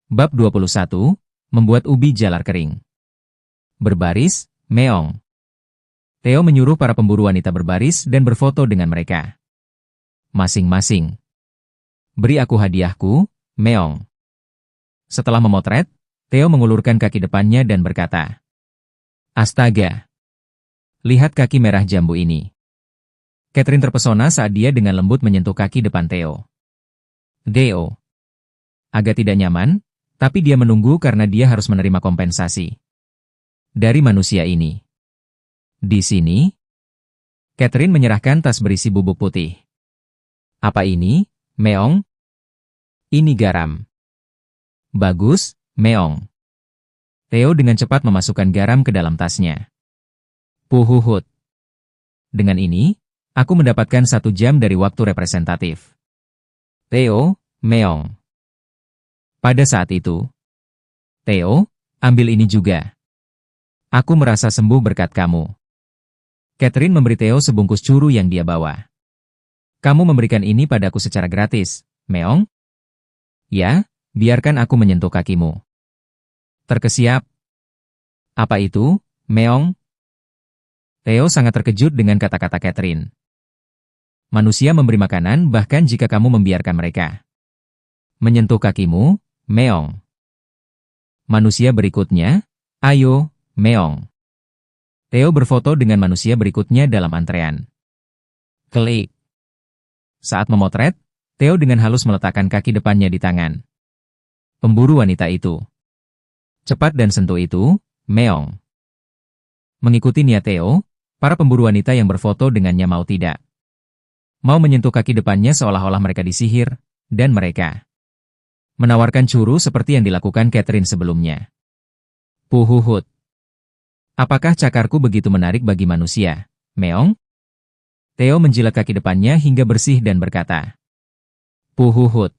Bab 21, Membuat ubi jalar kering. Berbaris, meong. Theo menyuruh para pemburu wanita berbaris dan berfoto dengan mereka. Masing-masing. Beri aku hadiahku, meong. Setelah memotret, Theo mengulurkan kaki depannya dan berkata, Astaga! Lihat kaki merah jambu ini. Catherine terpesona saat dia dengan lembut menyentuh kaki depan Theo. Theo. Agak tidak nyaman, tapi dia menunggu karena dia harus menerima kompensasi dari manusia ini. Di sini, Catherine menyerahkan tas berisi bubuk putih. Apa ini, meong? Ini garam. Bagus, meong. Theo dengan cepat memasukkan garam ke dalam tasnya. Puhuhut. Dengan ini, aku mendapatkan 1 jam dari waktu representatif. Theo, meong. Pada saat itu, Theo, ambil ini juga. Aku merasa sembuh berkat kamu. Catherine memberi Theo sebungkus curu yang dia bawa. Kamu memberikan ini padaku secara gratis, meong? Ya, biarkan aku menyentuh kakimu. Terkesiap. Apa itu, meong? Theo sangat terkejut dengan kata-kata Catherine. Manusia memberi makanan bahkan jika kamu membiarkan mereka menyentuh kakimu, meong. Manusia berikutnya, ayo, meong. Theo berfoto dengan manusia berikutnya dalam antrean. Klik. Saat memotret, Theo dengan halus meletakkan kaki depannya di tangan pemburu wanita itu. Cepat dan sentuh itu, meong. Mengikuti niat Theo, para pemburu wanita yang berfoto dengannya mau tidak mau menyentuh kaki depannya seolah-olah mereka disihir, dan mereka menawarkan curu seperti yang dilakukan Catherine sebelumnya. Puhuhut. Apakah cakarku begitu menarik bagi manusia, meong? Theo menjilat kaki depannya hingga bersih dan berkata, Puhuhut.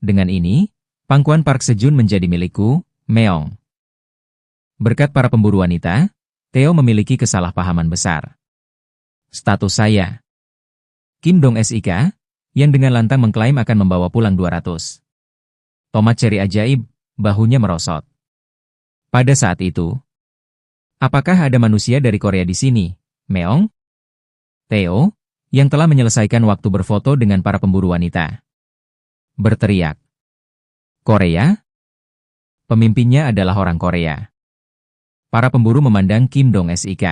Dengan ini, pangkuan Park Sejun menjadi milikku, meong. Berkat para pemburu wanita, Theo memiliki kesalahpahaman besar. Status saya. Kim Dong Sik, yang dengan lantang mengklaim akan membawa pulang 200 tomat ceri ajaib, bahunya merosot. Pada saat itu, apakah ada manusia dari Korea di sini, meong? Theo, yang telah menyelesaikan waktu berfoto dengan para pemburu wanita, berteriak. Korea? Pemimpinnya adalah orang Korea. Para pemburu memandang Kim Dong Sik.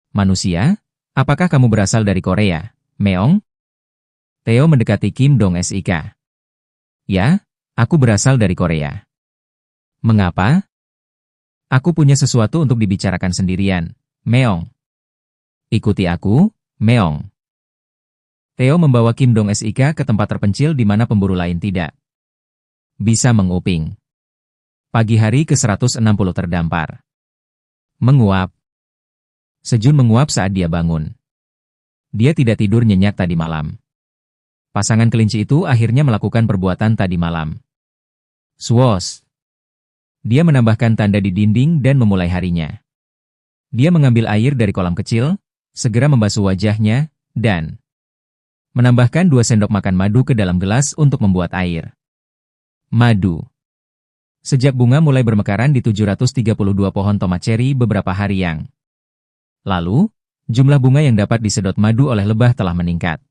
Manusia, apakah kamu berasal dari Korea, meong? Theo mendekati Kim Dong Sik. Ya, aku berasal dari Korea. Mengapa? Aku punya sesuatu untuk dibicarakan sendirian, meong. Ikuti aku, meong. Theo membawa Kim Dong Sik ke tempat terpencil di mana pemburu lain tidak bisa menguping. Pagi hari ke-160 terdampar. Menguap. Sejun menguap saat dia bangun. Dia tidak tidur nyenyak tadi malam. Pasangan kelinci itu akhirnya melakukan perbuatan tadi malam. Swos. Dia menambahkan tanda di dinding dan memulai harinya. Dia mengambil air dari kolam kecil, segera membasuh wajahnya, dan menambahkan 2 sendok makan madu ke dalam gelas untuk membuat air. Madu. Sejak bunga mulai bermekaran di 732 pohon tomat ceri beberapa hari yang lalu, jumlah bunga yang dapat disedot madu oleh lebah telah meningkat.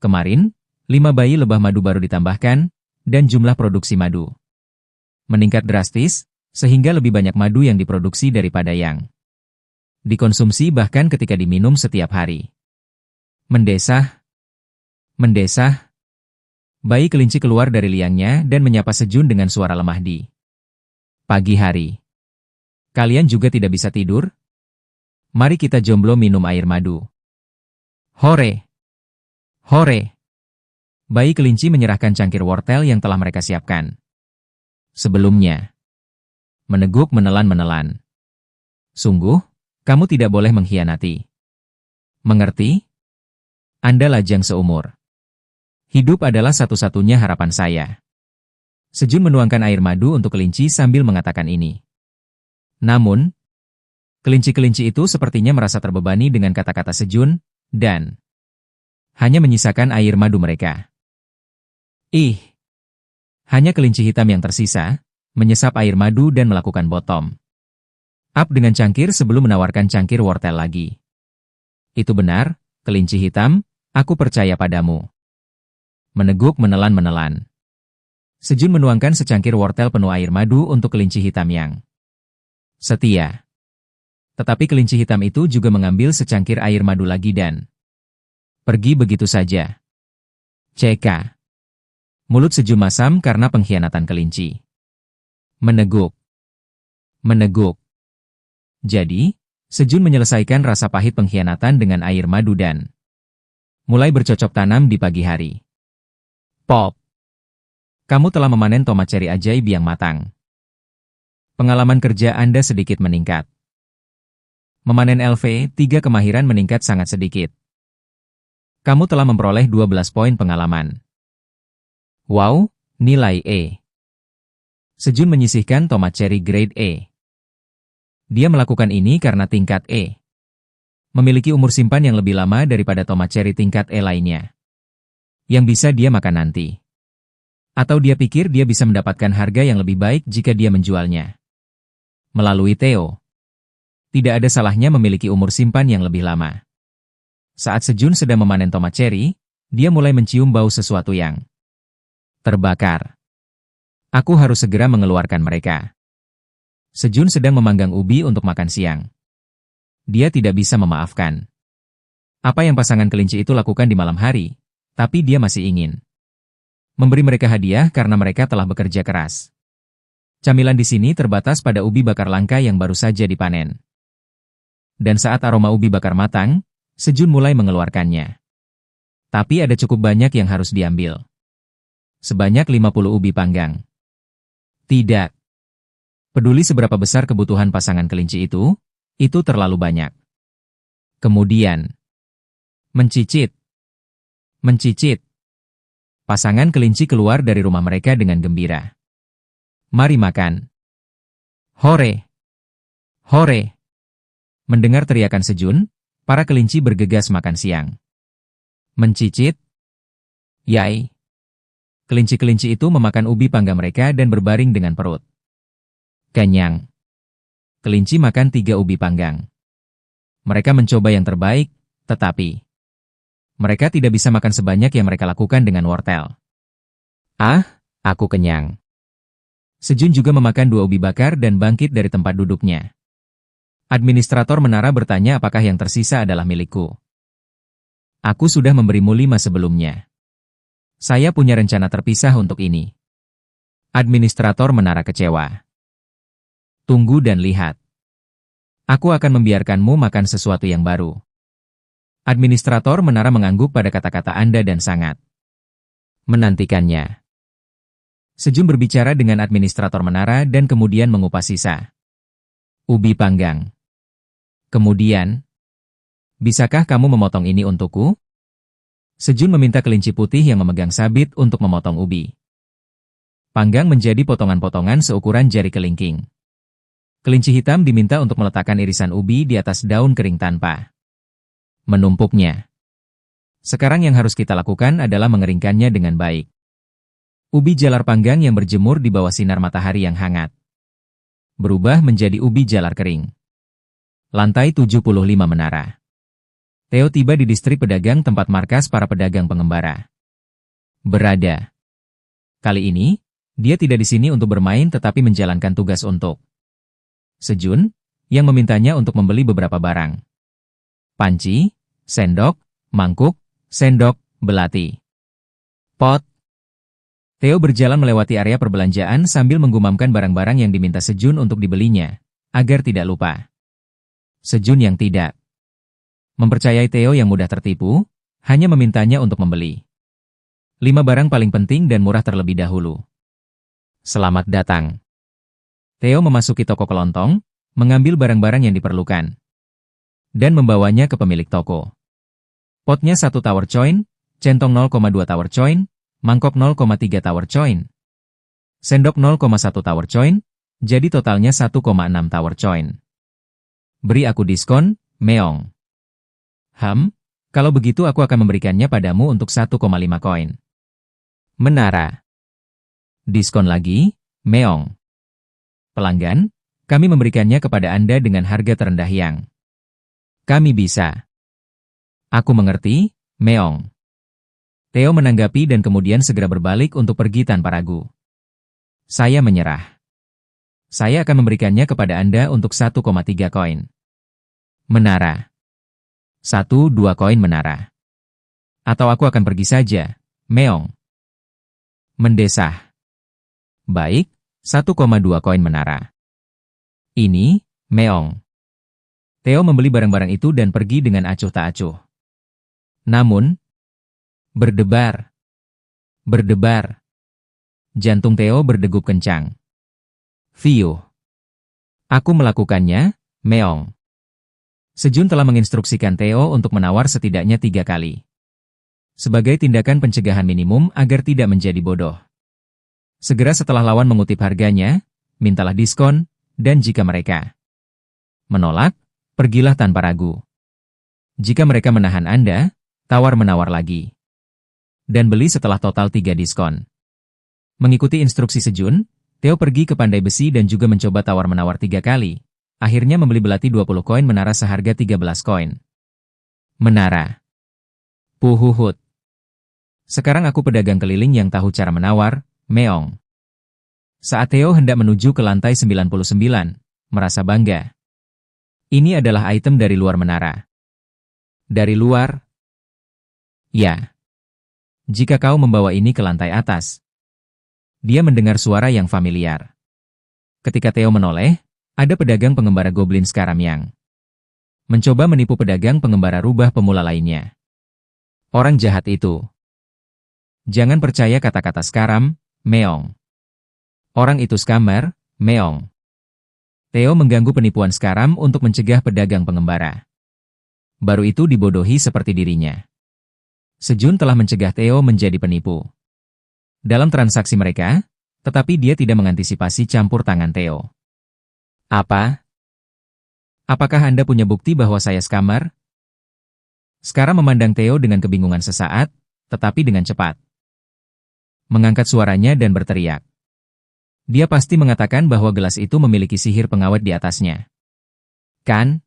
Kemarin, 5 bayi lebah madu baru ditambahkan, dan jumlah produksi madu meningkat drastis, sehingga lebih banyak madu yang diproduksi daripada yang dikonsumsi bahkan ketika diminum setiap hari. Mendesah. Mendesah. Bayi kelinci keluar dari liangnya dan menyapa Sejun dengan suara lemah di pagi hari. Kalian juga tidak bisa tidur? Mari kita jomblo minum air madu. Hore! Hore! Bayi kelinci menyerahkan cangkir wortel yang telah mereka siapkan sebelumnya. Meneguk menelan-menelan. Sungguh, kamu tidak boleh mengkhianati. Mengerti? Anda lajang seumur. Hidup adalah satu-satunya harapan saya. Sejun menuangkan air madu untuk kelinci sambil mengatakan ini. Namun, kelinci-kelinci itu sepertinya merasa terbebani dengan kata-kata Sejun, dan hanya menyisakan air madu mereka. Ih! Hanya kelinci hitam yang tersisa, menyesap air madu dan melakukan bottom up dengan cangkir sebelum menawarkan cangkir wortel lagi. Itu benar, kelinci hitam, aku percaya padamu. Meneguk menelan-menelan. Sejun menuangkan secangkir wortel penuh air madu untuk kelinci hitam yang setia. Tetapi kelinci hitam itu juga mengambil secangkir air madu lagi dan pergi begitu saja. CK. Mulut Sejun masam karena pengkhianatan kelinci. Meneguk. Meneguk. Jadi, Sejun menyelesaikan rasa pahit pengkhianatan dengan air madu dan mulai bercocok tanam di pagi hari. Pop. Kamu telah memanen tomat ceri ajaib yang matang. Pengalaman kerja Anda sedikit meningkat. Memanen LV3 kemahiran meningkat sangat sedikit. Kamu telah memperoleh 12 poin pengalaman. Wow, nilai E. Sejun menyisihkan tomat ceri grade E. Dia melakukan ini karena tingkat E memiliki umur simpan yang lebih lama daripada tomat ceri tingkat E lainnya, yang bisa dia makan nanti. Atau dia pikir dia bisa mendapatkan harga yang lebih baik jika dia menjualnya melalui Theo. Tidak ada salahnya memiliki umur simpan yang lebih lama. Saat Sejun sedang memanen tomat ceri, dia mulai mencium bau sesuatu yang terbakar. Aku harus segera mengeluarkan mereka. Sejun sedang memanggang ubi untuk makan siang. Dia tidak bisa memaafkan apa yang pasangan kelinci itu lakukan di malam hari, tapi dia masih ingin memberi mereka hadiah karena mereka telah bekerja keras. Camilan di sini terbatas pada ubi bakar langka yang baru saja dipanen. Dan saat aroma ubi bakar matang, Sejun mulai mengeluarkannya. Tapi ada cukup banyak yang harus diambil. Sebanyak 50 ubi panggang. Tidak peduli seberapa besar kebutuhan pasangan kelinci itu terlalu banyak. Kemudian, mencicit. Mencicit. Pasangan kelinci keluar dari rumah mereka dengan gembira. Mari makan. Hore! Hore! Mendengar teriakan Sejun, para kelinci bergegas makan siang. Mencicit. Yai. Kelinci-kelinci itu memakan ubi panggang mereka dan berbaring dengan perut kenyang. Kelinci makan 3 ubi panggang. Mereka mencoba yang terbaik, tetapi mereka tidak bisa makan sebanyak yang mereka lakukan dengan wortel. Ah, aku kenyang. Sejun juga memakan 2 ubi bakar dan bangkit dari tempat duduknya. Administrator menara bertanya apakah yang tersisa adalah milikku. Aku sudah memberimu 5 sebelumnya. Saya punya rencana terpisah untuk ini. Administrator menara kecewa. Tunggu dan lihat. Aku akan membiarkanmu makan sesuatu yang baru. Administrator menara mengangguk pada kata-kata Anda dan sangat menantikannya. Sejun berbicara dengan administrator menara dan kemudian mengupas sisa ubi panggang. Kemudian, bisakah kamu memotong ini untukku? Sejun meminta kelinci putih yang memegang sabit untuk memotong ubi panggang menjadi potongan-potongan seukuran jari kelingking. Kelinci hitam diminta untuk meletakkan irisan ubi di atas daun kering tanpa menumpuknya. Sekarang yang harus kita lakukan adalah mengeringkannya dengan baik. Ubi jalar panggang yang berjemur di bawah sinar matahari yang hangat berubah menjadi ubi jalar kering. Lantai 75 menara. Theo tiba di distrik pedagang tempat markas para pedagang pengembara berada. Kali ini, dia tidak di sini untuk bermain tetapi menjalankan tugas untuk Sejun, yang memintanya untuk membeli beberapa barang. Panci, sendok, mangkuk, sendok, belati, pot. Theo berjalan melewati area perbelanjaan sambil menggumamkan barang-barang yang diminta Sejun untuk dibelinya, agar tidak lupa. Sejun yang tidak mempercayai Theo yang mudah tertipu, hanya memintanya untuk membeli 5 barang paling penting dan murah terlebih dahulu. Selamat datang. Theo memasuki toko kelontong, mengambil barang-barang yang diperlukan, dan membawanya ke pemilik toko. Potnya 1 tower coin, centong 0,2 tower coin, mangkok 0,3 tower coin, sendok 0,1 tower coin, jadi totalnya 1,6 tower coin. Beri aku diskon, Meong. Kalau begitu aku akan memberikannya padamu untuk 1,5 koin. Menara. Diskon lagi, Meong. Pelanggan, kami memberikannya kepada Anda dengan harga terendah yang kami bisa. Aku mengerti, Meong. Theo menanggapi dan kemudian segera berbalik untuk pergi tanpa ragu. Saya menyerah. Saya akan memberikannya kepada Anda untuk 1,3 koin. Menara. 1-2 koin menara. Atau aku akan pergi saja, Meong. Mendesah. Baik, 1,2 koin menara. Ini, Meong. Theo membeli barang-barang itu dan pergi dengan acuh tak acuh. Namun, berdebar. Berdebar. Jantung Theo berdegup kencang. View. Aku melakukannya, Meong. Sejun telah menginstruksikan Theo untuk menawar setidaknya 3 kali. Sebagai tindakan pencegahan minimum agar tidak menjadi bodoh. Segera setelah lawan mengutip harganya, mintalah diskon, dan jika mereka menolak, pergilah tanpa ragu. Jika mereka menahan Anda, tawar-menawar lagi. Dan beli setelah total 3 diskon. Mengikuti instruksi Sejun, Theo pergi ke Pandai Besi dan juga mencoba tawar-menawar 3 kali. Akhirnya membeli belati 20 koin menara seharga 13 koin. Menara. Puhuhut. Sekarang aku pedagang keliling yang tahu cara menawar, Meong. Saat Theo hendak menuju ke lantai 99, merasa bangga. Ini adalah item dari luar menara. Dari luar? Ya. Jika kau membawa ini ke lantai atas. Dia mendengar suara yang familiar. Ketika Theo menoleh, ada pedagang pengembara goblin Skaram yang mencoba menipu pedagang pengembara rubah pemula lainnya. Orang jahat itu. Jangan percaya kata-kata Skaram, Meong. Orang itu scammer, Meong. Theo mengganggu penipuan Skaram untuk mencegah pedagang pengembara. Baru itu dibodohi seperti dirinya. Sejun telah mencegah Theo menjadi penipu. Dalam transaksi mereka, tetapi dia tidak mengantisipasi campur tangan Theo. Apa? Apakah Anda punya bukti bahwa saya scammer? Sekarang memandang Theo dengan kebingungan sesaat, tetapi dengan cepat. Mengangkat suaranya dan berteriak. Dia pasti mengatakan bahwa gelas itu memiliki sihir pengawet di atasnya. Kan?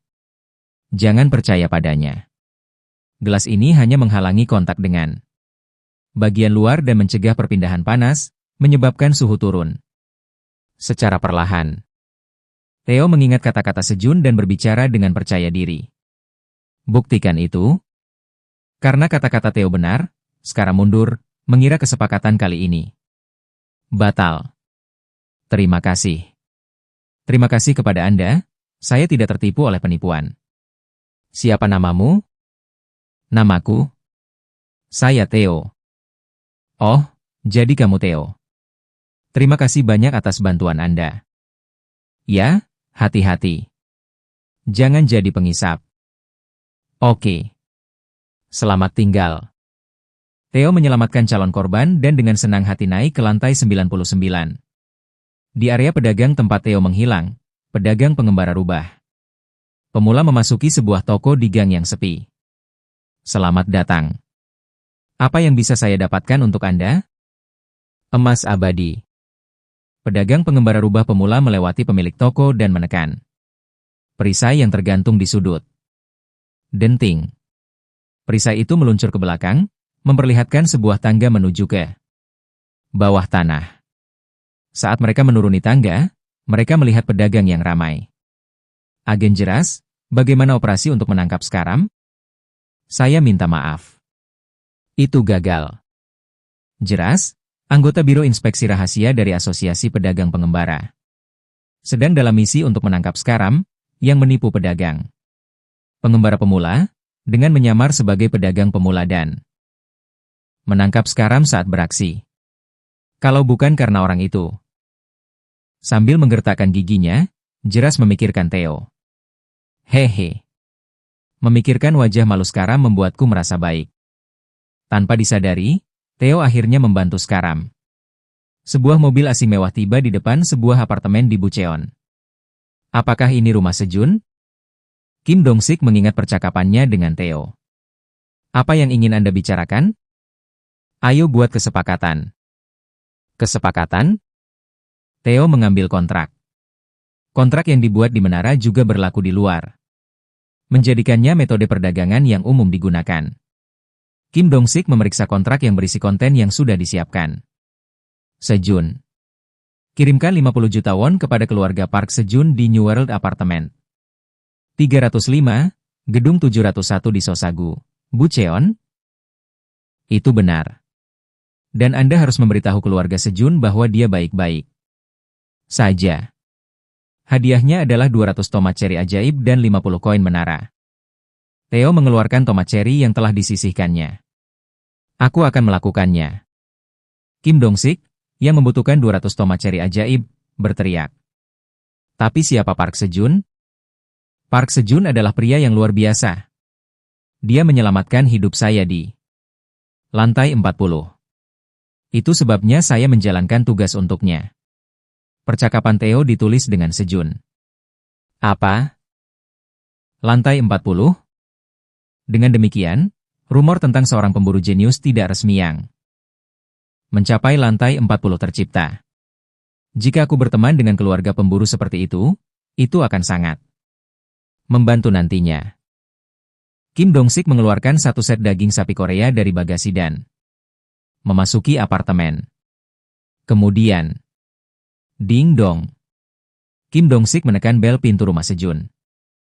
Jangan percaya padanya. Gelas ini hanya menghalangi kontak dengan bagian luar dan mencegah perpindahan panas, menyebabkan suhu turun. Secara perlahan. Theo mengingat kata-kata Sejun dan berbicara dengan percaya diri. Buktikan itu. Karena kata-kata Theo benar, sekarang mundur, mengira kesepakatan kali ini batal. Terima kasih. Terima kasih kepada Anda, saya tidak tertipu oleh penipuan. Siapa namamu? Namaku? Saya Theo. Oh, jadi kamu Theo. Terima kasih banyak atas bantuan Anda. Ya, hati-hati. Jangan jadi pengisap. Oke. Selamat tinggal. Theo menyelamatkan calon korban dan dengan senang hati naik ke lantai 99. Di area pedagang tempat Theo menghilang, pedagang pengembara rubah. Pemula memasuki sebuah toko di gang yang sepi. Selamat datang. Apa yang bisa saya dapatkan untuk Anda? Emas abadi. Pedagang pengembara rubah pemula melewati pemilik toko dan menekan perisai yang tergantung di sudut. Denting. Perisai itu meluncur ke belakang, memperlihatkan sebuah tangga menuju ke bawah tanah. Saat mereka menuruni tangga, mereka melihat pedagang yang ramai. Agen Jeras, bagaimana operasi untuk menangkap Skaram? Saya minta maaf. Itu gagal. Jeras, anggota Biro Inspeksi Rahasia dari Asosiasi Pedagang Pengembara. Sedang dalam misi untuk menangkap Skaram, yang menipu pedagang. Pengembara pemula, dengan menyamar sebagai pedagang pemula dan menangkap Skaram saat beraksi. Kalau bukan karena orang itu. Sambil menggertakkan giginya, Jeras memikirkan Theo. Hehe. Memikirkan wajah malu Skaram membuatku merasa baik. Tanpa disadari, Theo akhirnya membantu Skaram. Sebuah mobil asing mewah tiba di depan sebuah apartemen di Bucheon. Apakah ini rumah Sejun? Kim Dong-sik mengingat percakapannya dengan Theo. Apa yang ingin Anda bicarakan? Ayo buat kesepakatan. Kesepakatan? Theo mengambil kontrak. Kontrak yang dibuat di menara juga berlaku di luar, menjadikannya metode perdagangan yang umum digunakan. Kim Dong-sik memeriksa kontrak yang berisi konten yang sudah disiapkan. Sejun. Kirimkan 50 juta won kepada keluarga Park Sejun di New World Apartment 305, Gedung 701 di Sosagu, Bucheon. Itu benar. Dan Anda harus memberitahu keluarga Sejun bahwa dia baik-baik saja. Hadiahnya adalah 200 tomat ceri ajaib dan 50 koin menara. Theo mengeluarkan tomat ceri yang telah disisihkannya. Aku akan melakukannya. Kim Dong-sik, yang membutuhkan 200 tomat ceri ajaib, berteriak. Tapi siapa Park Sejun? Park Sejun adalah pria yang luar biasa. Dia menyelamatkan hidup saya di lantai 40. Itu sebabnya saya menjalankan tugas untuknya. Percakapan Theo ditulis dengan Sejun. Apa? Lantai 40? Dengan demikian, rumor tentang seorang pemburu jenius tidak resmi yang mencapai lantai 40 tercipta. Jika aku berteman dengan keluarga pemburu seperti itu akan sangat membantu nantinya. Kim Dong-sik mengeluarkan satu set daging sapi Korea dari bagasi dan memasuki apartemen. Kemudian, ding dong. Kim Dong-sik menekan bel pintu rumah Sejun.